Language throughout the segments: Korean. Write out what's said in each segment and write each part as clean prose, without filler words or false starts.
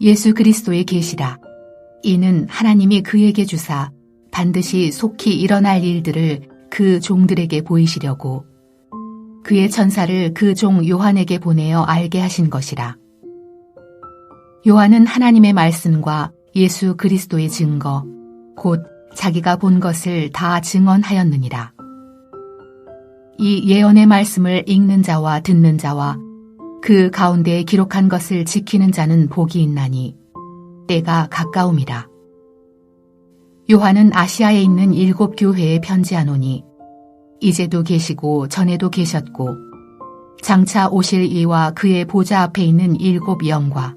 예수 그리스도의 계시라. 이는 하나님이 그에게 주사 반드시 속히 일어날 일들을 그 종들에게 보이시려고 그의 천사를 그 종 요한에게 보내어 알게 하신 것이라. 요한은 하나님의 말씀과 예수 그리스도의 증거, 곧 자기가 본 것을 다 증언하였느니라. 이 예언의 말씀을 읽는 자와 듣는 자와 그 가운데에 기록한 것을 지키는 자는 복이 있나니 때가 가까움이라. 요한은 아시아에 있는 7 교회에 편지하노니 이제도 계시고 전에도 계셨고 장차 오실 이와 그의 보좌 앞에 있는 7 영과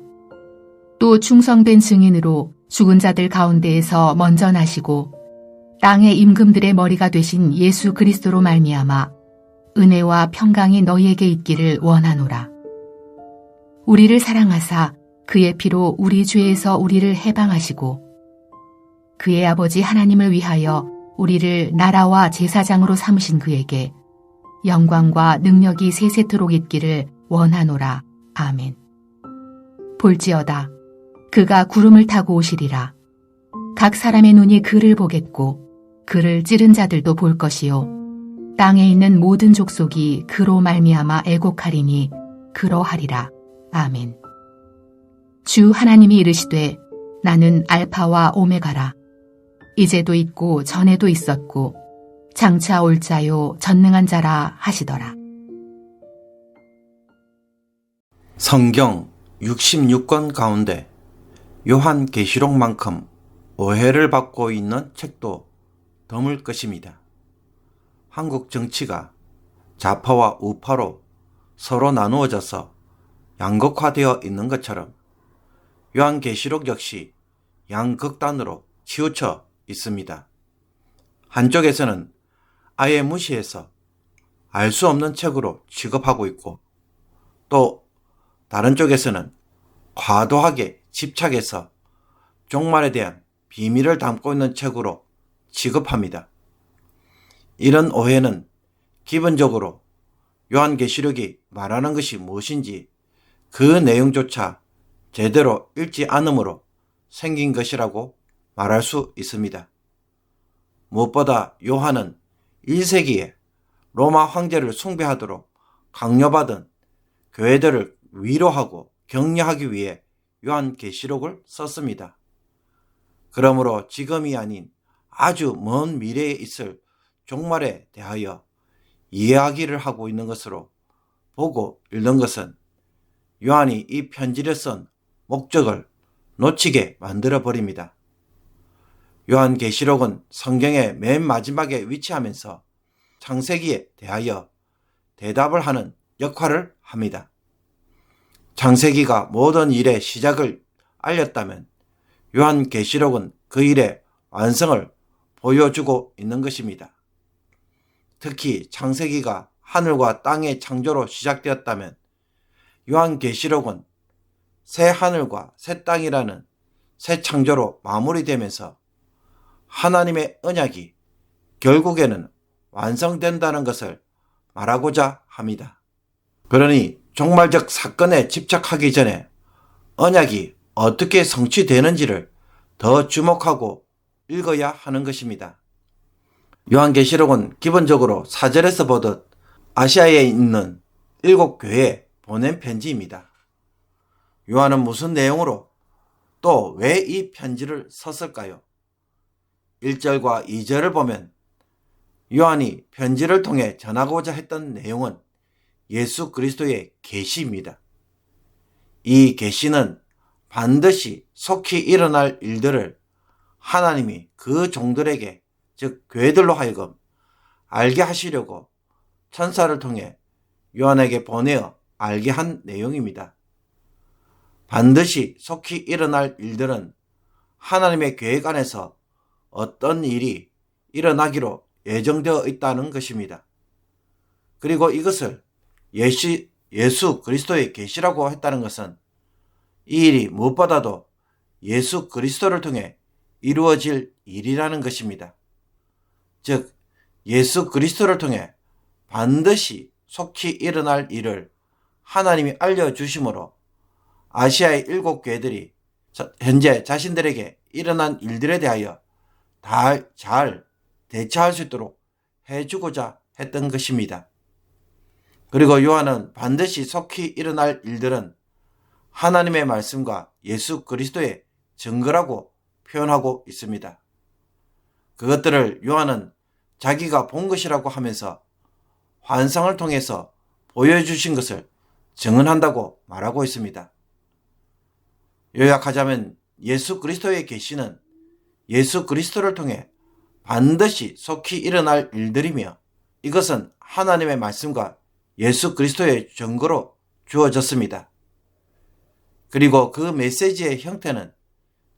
또 충성된 증인으로 죽은 자들 가운데에서 먼저 나시고 땅의 임금들의 머리가 되신 예수 그리스도로 말미암아 은혜와 평강이 너희에게 있기를 원하노라. 우리를 사랑하사 그의 피로 우리 죄에서 우리를 해방하시고 그의 아버지 하나님을 위하여 우리를 나라와 제사장으로 삼으신 그에게 영광과 능력이 세세토록 있기를 원하노라. 아멘. 볼지어다 그가 구름을 타고 오시리라. 각 사람의 눈이 그를 보겠고 그를 찌른 자들도 볼 것이요 땅에 있는 모든 족속이 그로 말미암아 애곡하리니 그러하리라. 아멘. 주 하나님이 이르시되 나는 알파와 오메가라. 이제도 있고 전에도 있었고 장차 올 자요 전능한 자라 하시더라. 성경 66권 가운데 요한계시록만큼 오해를 받고 있는 책도 드물 것입니다. 한국 정치가 좌파와 우파로 서로 나누어져서 양극화되어 있는 것처럼 요한계시록 역시 양극단으로 치우쳐 있습니다. 한쪽에서는 아예 무시해서 알 수 없는 책으로 취급하고 있고 또 다른 쪽에서는 과도하게 집착해서 종말에 대한 비밀을 담고 있는 책으로 취급합니다. 이런 오해는 기본적으로 요한계시록이 말하는 것이 무엇인지 그 내용조차 제대로 읽지 않음으로 생긴 것이라고 말할 수 있습니다. 무엇보다 요한은 1세기에 로마 황제를 숭배하도록 강요받은 교회들을 위로하고 격려하기 위해 요한계시록을 썼습니다. 그러므로 지금이 아닌 아주 먼 미래에 있을 종말에 대하여 이야기를 하고 있는 것으로 보고 읽는 것은 요한이 이 편지를 쓴 목적을 놓치게 만들어버립니다. 요한계시록은 성경의 맨 마지막에 위치하면서 창세기에 대하여 대답을 하는 역할을 합니다. 창세기가 모든 일의 시작을 알렸다면 요한계시록은 그 일의 완성을 보여주고 있는 것입니다. 특히 창세기가 하늘과 땅의 창조로 시작되었다면 요한계시록은 새 하늘과 새 땅이라는 새 창조로 마무리되면서 하나님의 언약이 결국에는 완성된다는 것을 말하고자 합니다. 그러니 종말적 사건에 집착하기 전에 언약이 어떻게 성취되는지를 더 주목하고 읽어야 하는 것입니다. 요한계시록은 기본적으로 사절에서 보듯 아시아에 있는 7 교회에 보낸 편지입니다. 요한은 무슨 내용으로 또 왜 이 편지를 썼을까요? 1절과 2절을 보면 요한이 편지를 통해 전하고자 했던 내용은 예수 그리스도의 계시입니다. 이 계시는 반드시 속히 일어날 일들을 하나님이 그 종들에게, 즉 교회들로 하여금 알게 하시려고 천사를 통해 요한에게 보내어 알게 한 내용입니다. 반드시 속히 일어날 일들은 하나님의 계획 안에서 어떤 일이 일어나기로 예정되어 있다는 것입니다. 그리고 이것을 예수 그리스도의 계시라고 했다는 것은 이 일이 무엇보다도 예수 그리스도를 통해 이루어질 일이라는 것입니다. 즉 예수 그리스도를 통해 반드시 속히 일어날 일을 하나님이 알려주심으로 아시아의 7 교회들이 현재 자신들에게 일어난 일들에 대하여 잘 대처할 수 있도록 해주고자 했던 것입니다. 그리고 요한은 반드시 속히 일어날 일들은 하나님의 말씀과 예수 그리스도의 증거라고 표현하고 있습니다. 그것들을 요한은 자기가 본 것이라고 하면서 환상을 통해서 보여주신 것을 증언한다고 말하고 있습니다. 요약하자면 예수 그리스도의 계시는 예수 그리스도를 통해 반드시 속히 일어날 일들이며 이것은 하나님의 말씀과 예수 그리스도의 증거로 주어졌습니다. 그리고 그 메시지의 형태는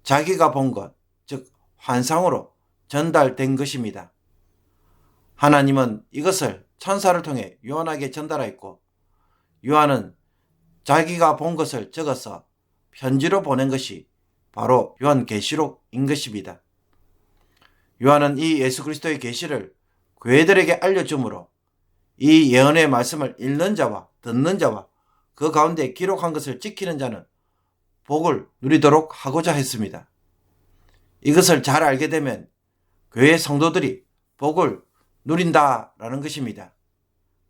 자기가 본 것, 즉 환상으로 전달된 것입니다. 하나님은 이것을 천사를 통해 요한에게 전달하였고 요한은 자기가 본 것을 적어서 편지로 보낸 것이 바로 요한계시록인 것입니다. 요한은 이 예수 그리스도의 계시를 교회들에게 알려주므로 이 예언의 말씀을 읽는 자와 듣는 자와 그 가운데 기록한 것을 지키는 자는 복을 누리도록 하고자 했습니다. 이것을 잘 알게 되면 교회 성도들이 복을 누린다라는 것입니다.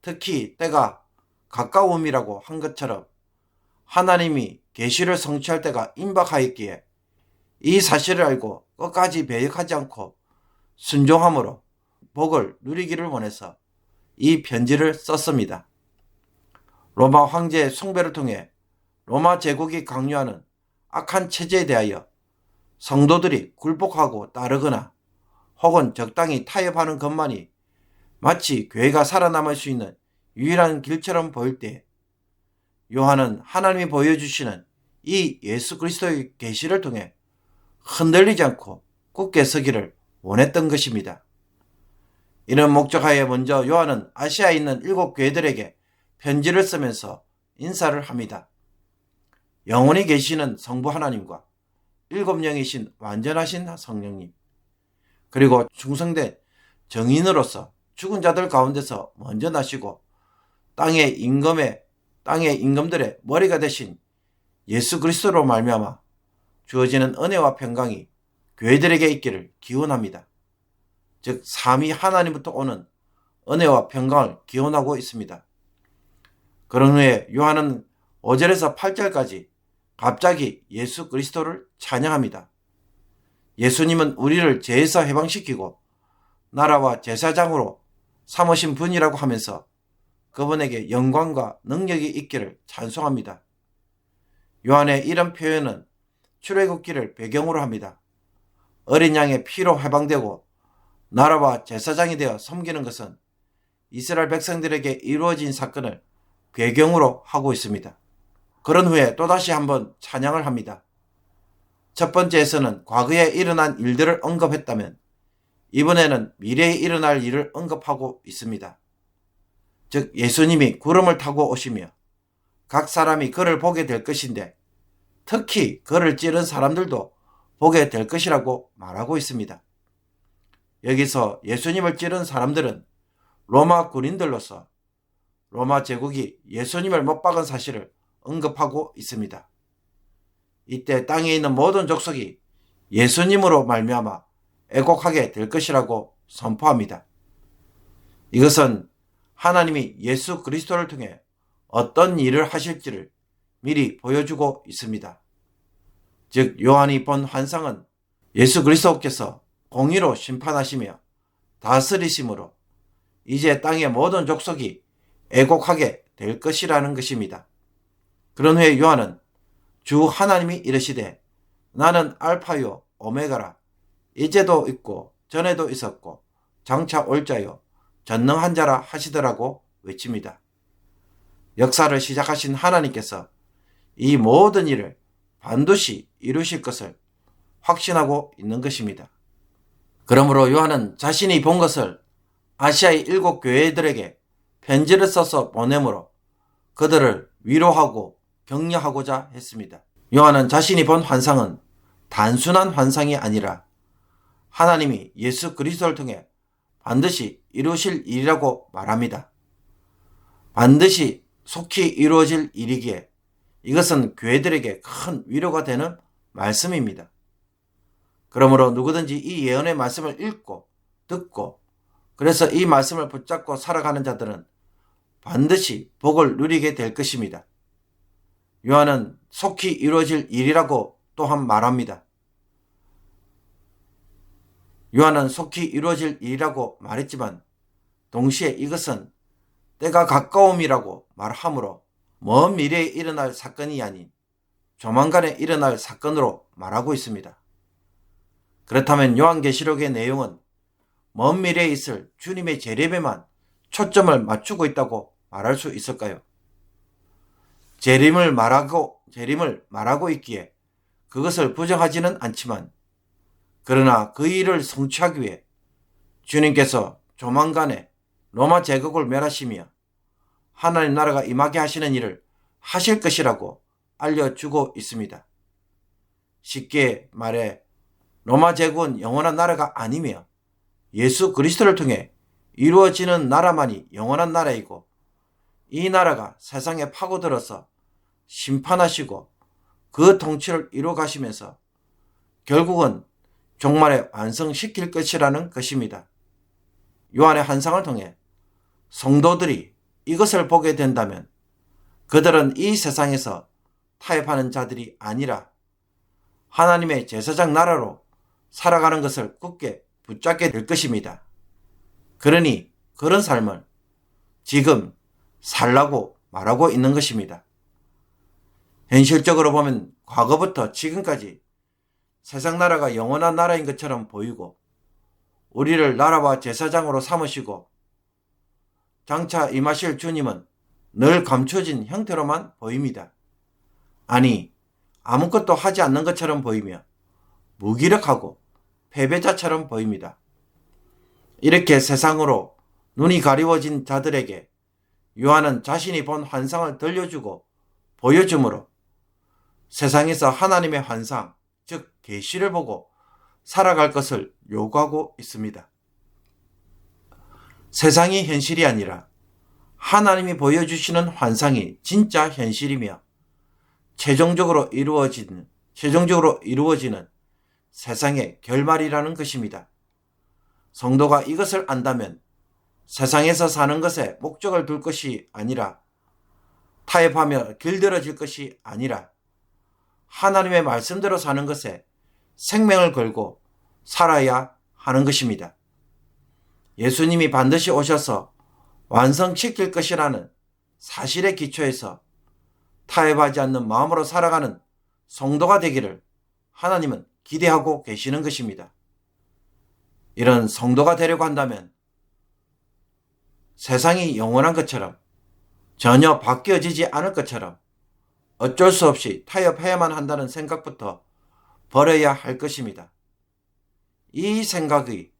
특히 때가 가까움이라고 한 것처럼 하나님이 계시를 성취할 때가 임박하였기에 이 사실을 알고 끝까지 배역하지 않고 순종함으로 복을 누리기를 원해서 이 편지를 썼습니다. 로마 황제의 숭배를 통해 로마 제국이 강요하는 악한 체제에 대하여 성도들이 굴복하고 따르거나 혹은 적당히 타협하는 것만이 마치 교회가 살아남을 수 있는 유일한 길처럼 보일 때 요한은 하나님이 보여주시는 이 예수 그리스도의 계시를 통해 흔들리지 않고 굳게 서기를 원했던 것입니다. 이런 목적하에 먼저 요한은 아시아에 있는 7교회들에게 편지를 쓰면서 인사를 합니다. 영원히 계시는 성부 하나님과 7영이신 완전하신 성령님, 그리고 충성된 정인으로서 죽은 자들 가운데서 먼저 나시고 땅의 임금들의 머리가 되신 예수 그리스도로 말미암아 주어지는 은혜와 평강이 교회들에게 있기를 기원합니다. 즉 삼위 하나님부터 오는 은혜와 평강을 기원하고 있습니다. 그런 후에 요한은 5절에서 8절까지 갑자기 예수 그리스도를 찬양합니다. 예수님은 우리를 죄에서 해방시키고 나라와 제사장으로 삼으신 분이라고 하면서 그분에게 영광과 능력이 있기를 찬송합니다. 요한의 이런 표현은 출애굽기를 배경으로 합니다. 어린 양의 피로 해방되고 나라와 제사장이 되어 섬기는 것은 이스라엘 백성들에게 이루어진 사건을 배경으로 하고 있습니다. 그런 후에 또다시 한번 찬양을 합니다. 첫 번째에서는 과거에 일어난 일들을 언급했다면 이번에는 미래에 일어날 일을 언급하고 있습니다. 즉 예수님이 구름을 타고 오시며 각 사람이 그를 보게 될 것인데 특히 그를 찌른 사람들도 보게 될 것이라고 말하고 있습니다. 여기서 예수님을 찌른 사람들은 로마 군인들로서 로마 제국이 예수님을 못 박은 사실을 언급하고 있습니다. 이때 땅에 있는 모든 족속이 예수님으로 말미암아 애곡하게 될 것이라고 선포합니다. 이것은 하나님이 예수 그리스도를 통해 어떤 일을 하실지를 미리 보여주고 있습니다. 즉 요한이 본 환상은 예수 그리스도께서 공의로 심판하시며 다스리심으로 이제 땅의 모든 족속이 애곡하게 될 것이라는 것입니다. 그런 후에 요한은 주 하나님이 이르시되 나는 알파요 오메가라 이제도 있고 전에도 있었고 장차 올 자요 전능한 자라 하시더라고 외칩니다. 역사를 시작하신 하나님께서 이 모든 일을 반드시 이루실 것을 확신하고 있는 것입니다. 그러므로 요한은 자신이 본 것을 아시아의 7교회들에게 편지를 써서 보내므로 그들을 위로하고 격려하고자 했습니다. 요한은 자신이 본 환상은 단순한 환상이 아니라 하나님이 예수 그리스도를 통해 반드시 이루실 일이라고 말합니다. 반드시 속히 이루어질 일이기에 이것은 교회들에게 큰 위로가 되는 말씀입니다. 그러므로 누구든지 이 예언의 말씀을 읽고 듣고 그래서 이 말씀을 붙잡고 살아가는 자들은 반드시 복을 누리게 될 것입니다. 요한은 속히 이루어질 일이라고 또한 말합니다. 요한은 속히 이루어질 일이라고 말했지만 동시에 이것은 때가 가까움이라고 말하므로 먼 미래에 일어날 사건이 아닌 조만간에 일어날 사건으로 말하고 있습니다. 그렇다면 요한계시록의 내용은 먼 미래에 있을 주님의 재림에만 초점을 맞추고 있다고 말할 수 있을까요? 재림을 말하고 있기에 그것을 부정하지는 않지만 그러나 그 일을 성취하기 위해 주님께서 조만간에 로마 제국을 멸하시며 하나님 나라가 임하게 하시는 일을 하실 것이라고 알려주고 있습니다. 쉽게 말해 로마 제국은 영원한 나라가 아니며 예수 그리스도를 통해 이루어지는 나라만이 영원한 나라이고 이 나라가 세상에 파고들어서 심판하시고 그 통치를 이루어 가시면서 결국은 종말에 완성시킬 것이라는 것입니다. 요한의 환상을 통해 성도들이 이것을 보게 된다면 그들은 이 세상에서 타협하는 자들이 아니라 하나님의 제사장 나라로 살아가는 것을 굳게 붙잡게 될 것입니다. 그러니 그런 삶을 지금 살라고 말하고 있는 것입니다. 현실적으로 보면 과거부터 지금까지 세상 나라가 영원한 나라인 것처럼 보이고 우리를 나라와 제사장으로 삼으시고 장차 임하실 주님은 늘 감춰진 형태로만 보입니다. 아니, 아무것도 하지 않는 것처럼 보이며 무기력하고 패배자처럼 보입니다. 이렇게 세상으로 눈이 가리워진 자들에게 요한은 자신이 본 환상을 들려주고 보여주므로 세상에서 하나님의 환상, 즉 계시를 보고 살아갈 것을 요구하고 있습니다. 세상이 현실이 아니라 하나님이 보여주시는 환상이 진짜 현실이며 최종적으로 이루어지는 세상의 결말이라는 것입니다. 성도가 이것을 안다면 세상에서 사는 것에 목적을 둘 것이 아니라 타협하며 길들여질 것이 아니라 하나님의 말씀대로 사는 것에 생명을 걸고 살아야 하는 것입니다. 예수님이 반드시 오셔서 완성시킬 것이라는 사실의 기초에서 타협하지 않는 마음으로 살아가는 성도가 되기를 하나님은 기대하고 계시는 것입니다. 이런 성도가 되려고 한다면 세상이 영원한 것처럼 전혀 바뀌어지지 않을 것처럼 어쩔 수 없이 타협해야만 한다는 생각부터 버려야 할 것입니다. 이 생각이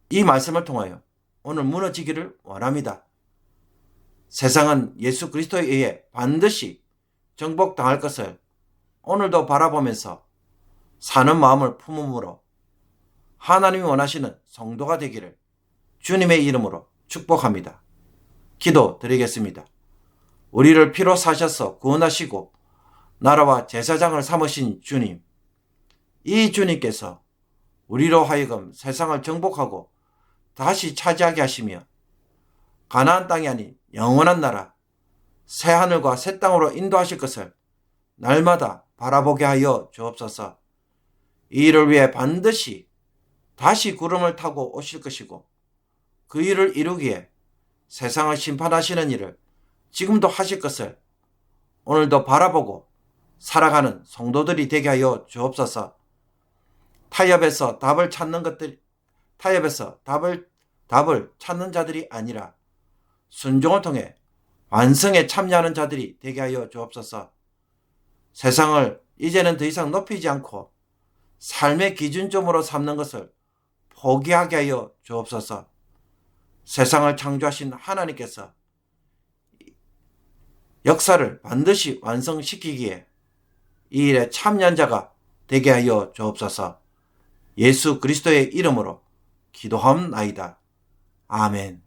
이 말씀을 통하여 오늘 무너지기를 원합니다. 세상은 예수 그리스도에 의해 반드시 정복당할 것을 오늘도 바라보면서 사는 마음을 품음으로 하나님이 원하시는 성도가 되기를 주님의 이름으로 축복합니다. 기도드리겠습니다. 우리를 피로 사셔서 구원하시고 나라와 제사장을 삼으신 주님, 이 주님께서 우리로 하여금 세상을 정복하고 다시 차지하게 하시며 가나안 땅이 아닌 영원한 나라, 새하늘과 새 땅으로 인도하실 것을 날마다 바라보게 하여 주옵소서. 이 일을 위해 반드시 다시 구름을 타고 오실 것이고 그 일을 이루기에 세상을 심판하시는 일을 지금도 하실 것을 오늘도 바라보고 살아가는 성도들이 되게 하여 주옵소서. 타협에서 답을 찾는 자들이 아니라 순종을 통해 완성에 참여하는 자들이 되게 하여 주옵소서. 세상을 이제는 더 이상 높이지 않고 삶의 기준점으로 삼는 것을 포기하게 하여 주옵소서. 세상을 창조하신 하나님께서 역사를 반드시 완성시키기에 이 일에 참여한 자가 되게 하여 주옵소서. 예수 그리스도의 이름으로 기도하옵나이다. 아멘.